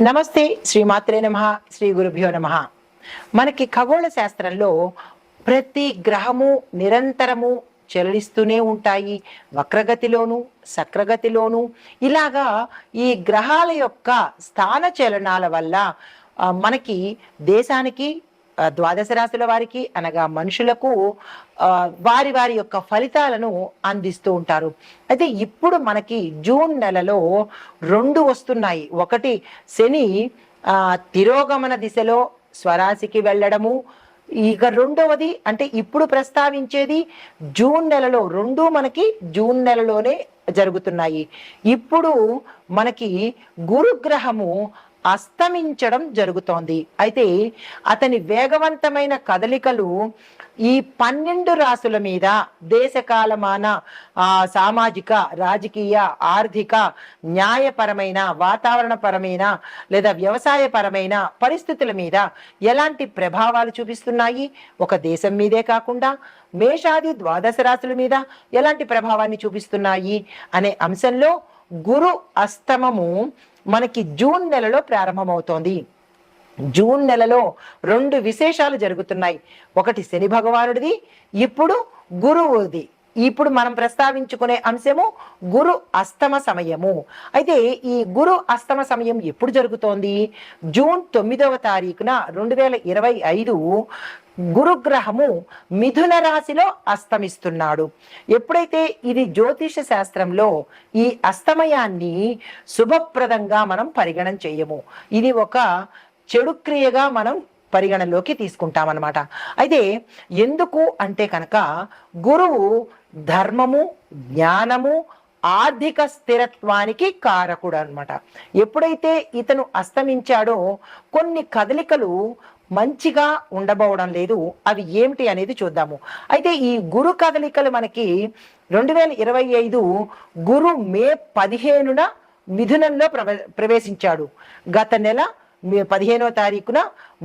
నమస్తే శ్రీమాత్రే నమః శ్రీ గురుభ్యో నమః. మనకి ఖగోళ శాస్త్రంలో ప్రతి గ్రహము నిరంతరము చలిస్తూనే ఉంటాయి, వక్రగతిలోను సక్రగతిలోను. ఇలాగా ఈ గ్రహాల యొక్క స్థాన చలనాల వల్ల మనకి దేశానికి ద్వాదశ రాశుల వారికి అనగా మనుషులకు వారి వారి యొక్క ఫలితాలను అందిస్తూ ఉంటారు. అయితే ఇప్పుడు మనకి జూన్ నెలలో రెండు వస్తున్నాయి. ఒకటి శని తిరోగమన దిశలో స్వరాశికి వెళ్ళడము, ఇక రెండవది అంటే ఇప్పుడు ప్రస్తావించేది జూన్ నెలలో, రెండు మనకి జూన్ నెలలోనే జరుగుతున్నాయి. ఇప్పుడు మనకి గురుగ్రహము అస్తమించడం జరుగుతోంది. అయితే అతని వేగవంతమైన కదలికలు ఈ 12 రాశుల మీద దేశకాలమాన సామాజిక, రాజకీయ, ఆర్థిక, న్యాయపరమైన, వాతావరణపరమైన లేదా వ్యవసాయపరమైన పరిస్థితుల మీద ఎలాంటి ప్రభావాలు చూపిస్తున్నాయి, ఒక దేశం మీదే కాకుండా మేషాది ద్వాదశ రాశుల మీద ఎలాంటి ప్రభావాన్ని చూపిస్తున్నాయి అనే అంశంలో గురు అస్తమము మనకి జూన్ నెలలో ప్రారంభమవుతోంది. జూన్ నెలలో రెండు విశేషాలు జరుగుతున్నాయి. ఒకటి శని భగవానుడిది, ఇప్పుడు గురువుది. ఇప్పుడు మనం ప్రస్తావించుకునే అంశము గురు అస్తమ సమయము. అయితే ఈ గురు అస్తమ సమయం ఎప్పుడు జరుగుతోంది? జూన్ 9వ తారీఖున 2025 గురుగ్రహము మిథున రాశిలో అస్తమిస్తున్నాడు. ఎప్పుడైతే ఇది జ్యోతిష శాస్త్రంలో ఈ అస్తమయాన్ని శుభప్రదంగా మనం పరిగణన చేయము, ఇది ఒక చెడు క్రియగా మనం పరిగణలోకి తీసుకుంటామన్నమాట. అయితే ఎందుకు అంటే కనుక గురువు ధర్మము, జ్ఞానము, ఆర్థిక స్థిరత్వానికి కారకుడు అనమాట. ఎప్పుడైతే ఇతను అస్తమించాడో కొన్ని కదలికలు మంచిగా ఉండబోవడం లేదు. అవి ఏమిటి అనేది చూద్దాము. అయితే ఈ గురు కదలికలు మనకి 2025 గురు మే 15న మిథునంలో ప్రవేశించాడు. గత నెల 15వ తారీఖున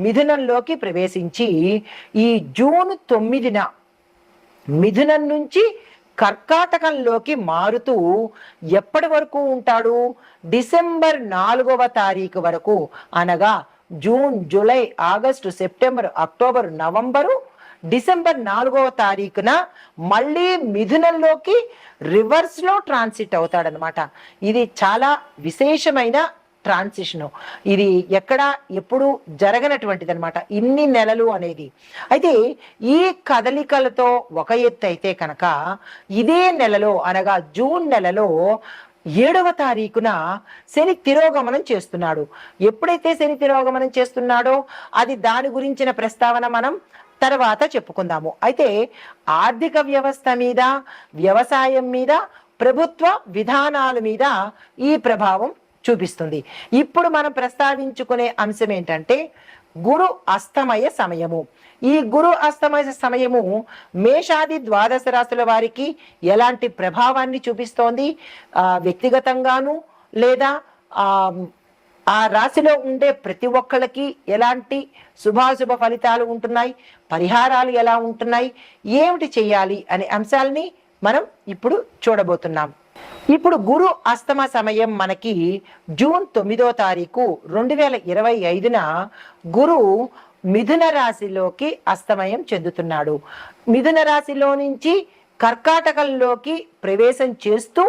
మిథునంలోకి ప్రవేశించి ఈ జూన్ 9న మిథునం నుంచి కర్కాటకంలోకి మారుతూ ఎప్పటి వరకు ఉంటాడు? డిసెంబర్ 4వ తారీఖు వరకు, అనగా June, July, August, September, October, November, December 4వ తారీఖున మళ్ళీ మిథునంలోకి రివర్స్ లో ట్రాన్సిట్ అవుతాడనమాట. ఇది చాలా విశేషమైన ట్రాన్సిషన్. ఇది ఎప్పుడు జరగనటువంటిది అనమాట, ఇన్ని నెలలు అనేది. అయితే ఈ కదలికలతో ఒక ఎత్తు అయితే కనుక ఇదే నెలలో అనగా జూన్ నెలలో 7వ తారీఖున శని తిరోగమనం చేస్తున్నాడు. ఎప్పుడైతే శని తిరోగమనం చేస్తున్నాడో అది దాని గురించిన ప్రస్తావన మనం తర్వాత చెప్పుకుందాము. అయితే ఆర్థిక వ్యవస్థ మీద, వ్యవసాయం మీద, ప్రభుత్వ విధానాల మీద ఈ ప్రభావం చూపిస్తుంది. ఇప్పుడు మనం ప్రస్తావించుకునే అంశం ఏంటంటే గురు అస్తమయ సమయము. ఈ గురు అస్తమయ సమయము మేషాది ద్వాదశ రాశుల వారికి ఎలాంటి ప్రభావాన్ని చూపిస్తోంది, వ్యక్తిగతంగాను లేదా ఆ రాశిలో ఉండే ప్రతి ఒక్కళ్ళకి ఎలాంటి శుభాశుభ ఫలితాలు ఉంటున్నాయి, పరిహారాలు ఎలా ఉంటున్నాయి, ఏమిటి చెయ్యాలి అనే అంశాలని మనం ఇప్పుడు చూడబోతున్నాం. ఇప్పుడు గురు అస్తమ సమయం మనకి జూన్ 9వ తారీఖు 2025న గురు మిథున రాశిలోకి అస్తమయం చెందుతున్నాడు. మిథున రాశిలో నుంచి కర్కాటకంలోకి ప్రవేశం చేస్తూ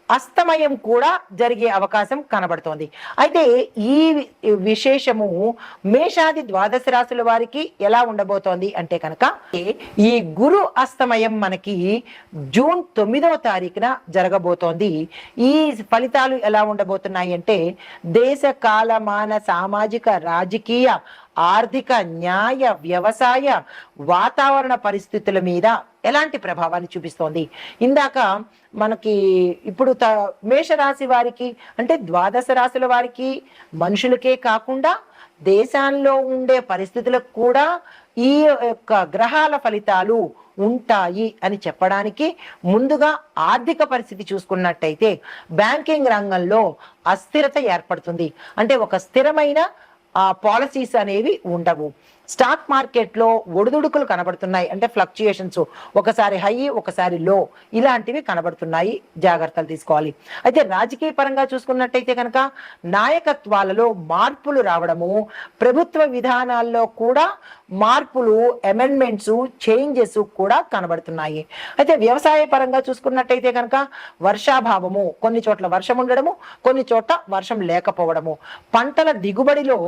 అస్తమయం కూడా జరిగే అవకాశం కనబడుతోంది. అయితే ఈ విశేషము మేషాది ద్వాదశ రాశుల వారికి ఎలా ఉండబోతోంది అంటే కనుక ఈ గురు అస్తమయం మనకి జూన్ 9వ తారీఖున జరగబోతోంది. ఈ ఫలితాలు ఎలా ఉండబోతున్నాయి అంటే దేశ కాలమాన సామాజిక, రాజకీయ, ఆర్థిక, న్యాయ, వ్యవసాయ, వాతావరణ పరిస్థితుల మీద ఎలాంటి ప్రభావాన్ని చూపిస్తోంది. ఇందాక మనకి ఇప్పుడు మేషరాశి వారికి అంటే ద్వాదశ రాశుల వారికి, మనుషులకే కాకుండా దేశాల్లో ఉండే పరిస్థితులకు కూడా ఈ యొక్క గ్రహాల ఫలితాలు ఉంటాయి అని చెప్పడానికి ముందుగా ఆర్థిక పరిస్థితి చూసుకున్నట్టయితే బ్యాంకింగ్ రంగంలో అస్థిరత ఏర్పడుతుంది. అంటే ఒక స్థిరమైన పాలసీస్ అనేవి ఉండవు. స్టాక్ మార్కెట్లో ఒడిదుడుకులు కనబడుతున్నాయి, అంటే ఫ్లక్చుయేషన్స్, ఒకసారి హై ఒకసారి లో, ఇలాంటివి కనబడుతున్నాయి, జాగ్రత్తలు తీసుకోవాలి. అయితే రాజకీయ పరంగా చూసుకున్నట్టయితే కనుక నాయకత్వాలలో మార్పులు రావడము, ప్రభుత్వ విధానాల్లో కూడా మార్పులు, అమెండ్మెంట్స్, చేంజెస్ కూడా కనబడుతున్నాయి. అయితే వ్యవసాయ పరంగా చూసుకున్నట్టయితే కనుక వర్షాభావము, కొన్ని చోట్ల వర్షం ఉండడము, కొన్ని చోట్ల వర్షం లేకపోవడము, పంటల దిగుబడిలో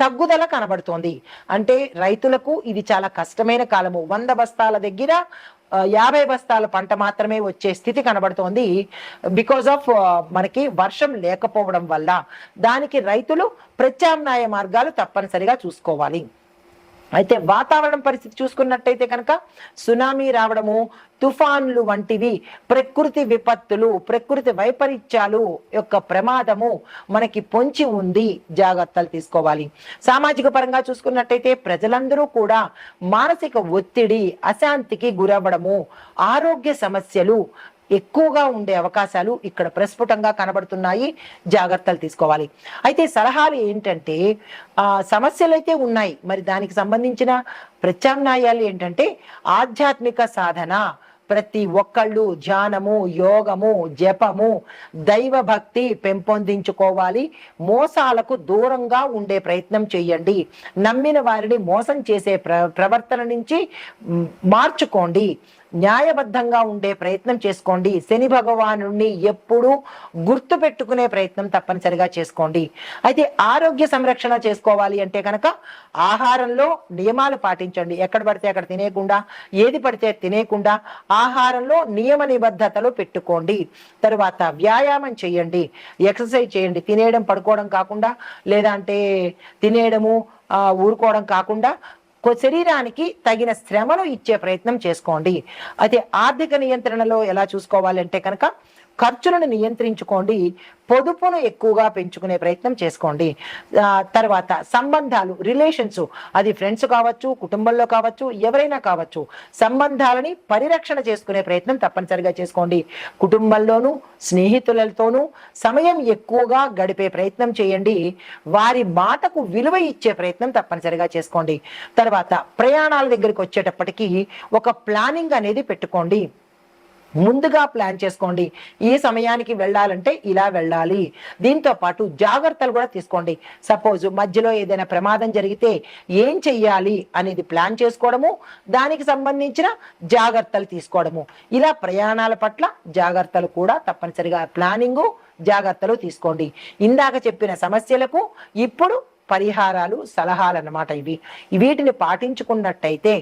తగ్గుదల కనబడుతోంది. అంటే రైతులకు ఇది చాలా కష్టమైన కాలము. 100 బస్తాల దగ్గర 50 బస్తాల పంట మాత్రమే వచ్చే స్థితి కనబడుతోంది. బికాజ్ ఆఫ్ మనకి వర్షం లేకపోవడం వల్ల దానికి రైతులు ప్రత్యామ్నాయ మార్గాలు తప్పనిసరిగా చూసుకోవాలి. అయితే వాతావరణం పరిస్థితి చూసుకున్నట్టయితే కనుక సునామీ రావడము, తుఫాన్లు వంటివి ప్రకృతి విపత్తులు, ప్రకృతి వైపరీత్యాలు యొక్క ప్రమాదము మనకి పొంచి ఉంది, జాగ్రత్తలు తీసుకోవాలి. సామాజిక పరంగా చూసుకున్నట్టయితే ప్రజలందరూ కూడా మానసిక ఒత్తిడి, అశాంతికి గురవ్వడము, ఆరోగ్య సమస్యలు ఎక్కువగా ఉండే అవకాశాలు ఇక్కడ ప్రస్ఫుటంగా కనబడుతున్నాయి, జాగ్రత్తలు తీసుకోవాలి. అయితే సలహాలు ఏంటంటే సమస్యలు అయితే ఉన్నాయి, మరి దానికి సంబంధించిన ప్రత్యామ్నాయాలు ఏంటంటే ఆధ్యాత్మిక సాధన, ప్రతి ఒక్కళ్ళు ధ్యానము, యోగము, జపము, దైవ భక్తి పెంపొందించుకోవాలి. మోసాలకు దూరంగా ఉండే ప్రయత్నం చేయండి. నమ్మిన వారిని మోసం చేసే ప్రవర్తన నుంచి మార్చుకోండి. న్యాయబద్ధంగా ఉండే ప్రయత్నం చేసుకోండి. శని భగవానుణ్ణి ఎప్పుడూ గుర్తు పెట్టుకునే ప్రయత్నం తప్పనిసరిగా చేసుకోండి. అయితే ఆరోగ్య సంరక్షణ చేసుకోవాలి అంటే కనుక ఆహారంలో నియమాలు పాటించండి. ఎక్కడ పడితే అక్కడ తినేయకుండా, ఏది పడితే తినేయకుండా ఆహారంలో నియమ నిబద్ధతలు పెట్టుకోండి. తరువాత వ్యాయామం చేయండి, ఎక్సర్సైజ్ చేయండి. తినేయడం పడుకోవడం కాకుండా, లేదా అంటే తినేయడము ఊరుకోవడం కాకుండా శరీరానికి తగిన శ్రమను ఇచ్చే ప్రయత్నం చేసుకోండి. అయితే ఆర్థిక నియంత్రణలో ఎలా చూసుకోవాలంటే కనుక ఖర్చులను నియంత్రించుకోండి, పొదుపును ఎక్కువగా పెంచుకునే ప్రయత్నం చేసుకోండి. తర్వాత సంబంధాలు, రిలేషన్స్, అది ఫ్రెండ్స్ కావచ్చు, కుటుంబంలో కావచ్చు, ఎవరైనా కావచ్చు, సంబంధాలని పరిరక్షణ చేసుకునే ప్రయత్నం తప్పనిసరిగా చేసుకోండి. కుటుంబంలోనూ స్నేహితులతోనూ సమయం ఎక్కువగా గడిపే ప్రయత్నం చేయండి. వారి మాటకు విలువ ఇచ్చే ప్రయత్నం తప్పనిసరిగా చేసుకోండి. తర్వాత ప్రయాణాల దగ్గరికి వచ్చేటప్పటికీ ఒక ప్లానింగ్ అనేది పెట్టుకోండి. ముందుగా ప్లాన్ చేసుకోండి. ఈ సమయానికి వెళ్ళాలంటే ఇలా వెళ్ళాలి. దీంతో పాటు జాగ్రత్తలు కూడా తీసుకోండి. సపోజ్ మధ్యలో ఏదైనా ప్రమాదం జరిగితే ఏం చెయ్యాలి అనేది ప్లాన్ చేసుకోవడము, దానికి సంబంధించిన జాగ్రత్తలు తీసుకోవడము, ఇలా ప్రయాణాల పట్ల జాగ్రత్తలు కూడా తప్పనిసరిగా ప్లానింగు, జాగ్రత్తలు తీసుకోండి. ఇందాక చెప్పిన సమస్యలకు ఇప్పుడు పరిహారాలు, సలహాలు అన్నమాట ఇవి. వీటిని పాటించుకున్నట్టయితే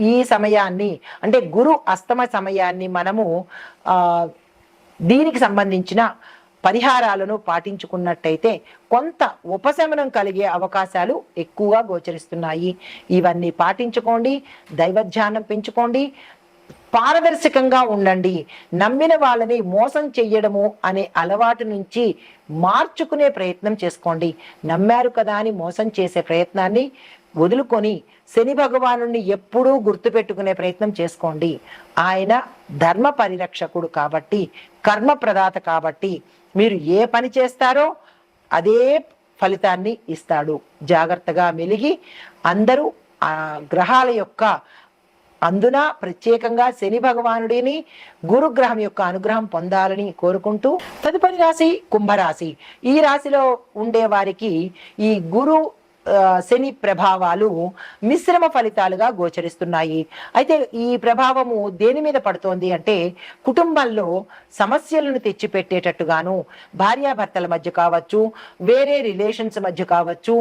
ఈ సమయాన్ని, అంటే గురు అస్తమ సమయాన్ని మనము దీనికి సంబంధించిన పరిహారాలను పాటించుకున్నట్టయితే కొంత ఉపశమనం కలిగే అవకాశాలు ఎక్కువగా గోచరిస్తున్నాయి. ఇవన్నీ పాటించుకోండి, దైవధ్యానం పెంచుకోండి, పారదర్శకంగా ఉండండి. నమ్మిన వాళ్ళని మోసం చెయ్యడము అనే అలవాటు నుంచి మార్చుకునే ప్రయత్నం చేసుకోండి. నమ్మారు కదా అని మోసం చేసే ప్రయత్నాన్ని వదులుకొని శని భగవానుని ఎప్పుడూ గుర్తుపెట్టుకునే ప్రయత్నం చేసుకోండి. ఆయన ధర్మ పరిరక్షకుడు కాబట్టి, కర్మ ప్రదాత కాబట్టి, మీరు ఏ పని చేస్తారో అదే ఫలితాన్ని ఇస్తాడు. జాగ్రత్తగా మెలిగి అందరూ ఆ గ్రహాల యొక్క, అందున ప్రత్యేకంగా శని భగవానుడిని, గురుగ్రహం యొక్క అనుగ్రహం పొందాలని కోరుకుంటూ, తదుపరి రాశి కుంభరాశి. ఈ రాశిలో ఉండే వారికి ఈ గురు శని ప్రభావాలు మిశ్రమ ఫలితాలుగా గోచరిస్తున్నాయి. అయితే ఈ ప్రభావము దేని మీద పడుతోంది అంటే కుటుంబంలో సమస్యలను తెచ్చిపెట్టేటట్టుగాను, భార్యాభర్తల మధ్య కావచ్చు, వేరే రిలేషన్స్ మధ్య కావచ్చు,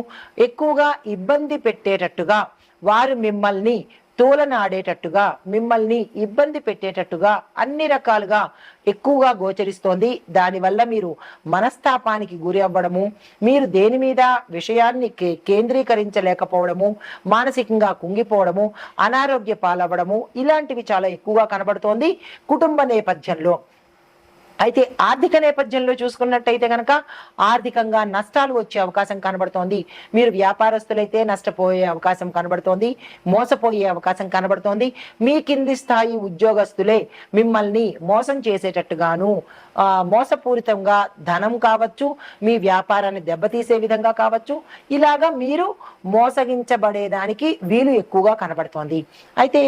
ఎక్కువగా ఇబ్బంది పెట్టేటట్టుగా, వారు మిమ్మల్ని తోలనాడేటట్టుగా, మిమ్మల్ని ఇబ్బంది పెట్టేటట్టుగా అన్ని రకాలుగా ఎక్కువగా గోచరిస్తోంది. దానివల్ల మీరు మనస్తాపానికి గురి అవ్వడము, మీరు దేని మీద విషయాన్ని కేంద్రీకరించలేకపోవడము, మానసికంగా కుంగిపోవడము, అనారోగ్య పాలవ్వడము, ఇలాంటివి చాలా ఎక్కువగా కనబడుతోంది కుటుంబ నేపథ్యంలో. అయితే ఆర్థిక నేపథ్యంలో చూసుకున్నట్టయితే కనుక ఆర్థికంగా నష్టాలు వచ్చే అవకాశం కనబడుతోంది. మీరు వ్యాపారస్తులైతే నష్టపోయే అవకాశం కనబడుతోంది, మోసపోయే అవకాశం కనబడుతోంది. మీ కింది స్థాయి ఉద్యోగస్తులే మిమ్మల్ని మోసం చేసేటట్టుగాను, మోసపూరితంగా ధనం కావచ్చు, మీ వ్యాపారాన్ని దెబ్బతీసే విధంగా కావచ్చు, ఇలాగా మీరు మోసగించబడేదానికి వీలు ఎక్కువగా కనబడుతోంది. అయితే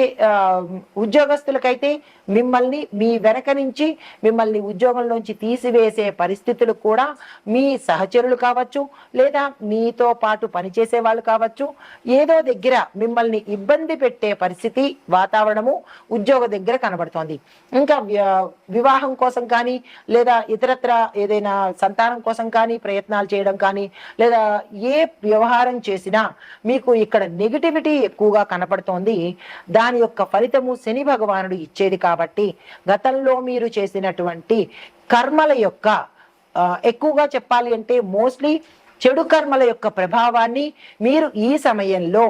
ఉద్యోగస్తులకైతే మిమ్మల్ని మీ వెనక నుంచి మిమ్మల్ని ఉద్యోగంలోంచి తీసివేసే పరిస్థితులు కూడా మీ సహచరులు కావచ్చు, లేదా మీతో పాటు పనిచేసే వాళ్ళు కావచ్చు, ఏదో దగ్గర మిమ్మల్ని ఇబ్బంది పెట్టే పరిస్థితి వాతావరణము ఉద్యోగ దగ్గర కనబడుతోంది. ఇంకా వివాహం కోసం కానీ, లేదా ఇతరత్ర ఏదైనా సంతానం కోసం కానీ ప్రయత్నాలు చేయడం కానీ, లేదా ఏ వ్యవహారం చేసినా మీకు ఇక్కడ నెగిటివిటీ ఎక్కువగా కనపడుతోంది. దాని యొక్క ఫలితము శని భగవానుడు ఇచ్చేది కాబట్టి గతంలో మీరు చేసినటువంటి కర్మల యొక్క ఎక్కువగా చెప్పాలి అంటే మోస్ట్లీ చెడు కర్మల యొక్క ప్రభావాన్ని మీరు ఈ సమయంలో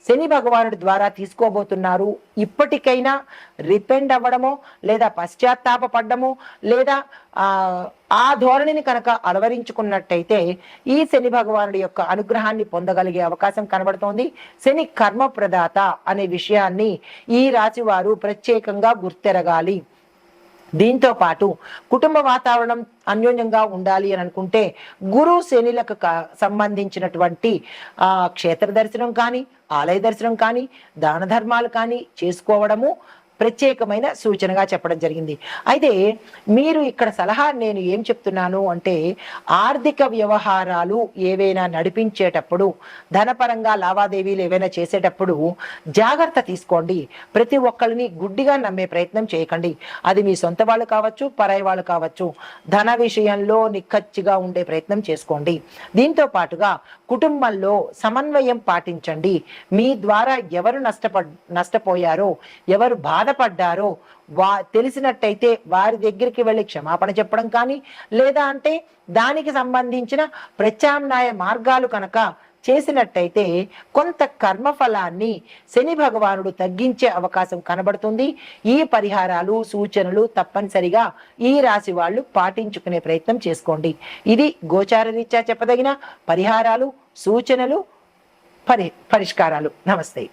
శని భగవానుడి ద్వారా తీసుకోబోతున్నారు. ఇప్పటికైనా రిపెండ్ అవ్వడమో, లేదా పశ్చాత్తాపడము, లేదా ఆ ధోరణిని కనుక అలవరించుకున్నట్టయితే ఈ శని భగవానుడి యొక్క అనుగ్రహాన్ని పొందగలిగే అవకాశం కనబడుతోంది. శని కర్మ ప్రదాత అనే విషయాన్ని ఈ రాశి వారు ప్రత్యేకంగా గుర్తెరగాలి. దీంతో పాటు కుటుంబ వాతావరణం అన్యోన్యంగా ఉండాలి అని అనుకుంటే గురు శనిలకు సంబంధించినటువంటి క్షేత్ర దర్శనం కానీ, ఆలయ దర్శనం కానీ, దాన ధర్మాలు కానీ చేసుకోవడము ప్రత్యేకమైన సూచనగా చెప్పడం జరిగింది. అయితే మీరు ఇక్కడ సలహా నేను ఏం చెప్తున్నాను అంటే, ఆర్థిక వ్యవహారాలు ఏవైనా నడిపించేటప్పుడు, ధనపరంగా లావాదేవీలు ఏవైనా చేసేటప్పుడు జాగ్రత్త తీసుకోండి. ప్రతి ఒక్కరిని గుడ్డిగా నమ్మే ప్రయత్నం చేయకండి. అది మీ సొంత వాళ్ళు కావచ్చు, పరాయి వాళ్ళు కావచ్చు. ధన విషయంలో నిక్కచ్చిగా ఉండే ప్రయత్నం చేసుకోండి. దీంతో పాటుగా కుటుంబంలో సమన్వయం పాటించండి. మీ ద్వారా ఎవరు నష్టపోయారో, ఎవరు బాధపడ్డారో తెలిసినట్టయితే వారి దగ్గరికి వెళ్ళి క్షమాపణ చెప్పడం కానీ, లేదా అంటే దానికి సంబంధించిన ప్రత్యామ్నాయ మార్గాలు కనుక చేసినట్టయితే కొంత కర్మఫలాన్ని శని భగవానుడు తగ్గించే అవకాశం కనబడుతుంది. ఈ పరిహారాలు, సూచనలు తప్పనిసరిగా ఈ రాశి వాళ్ళు పాటించుకునే ప్రయత్నం చేసుకోండి. ఇది గోచార రీత్యా చెప్పదగిన పరిహారాలు, సూచనలు, పరిష్కారాలు. నమస్తే.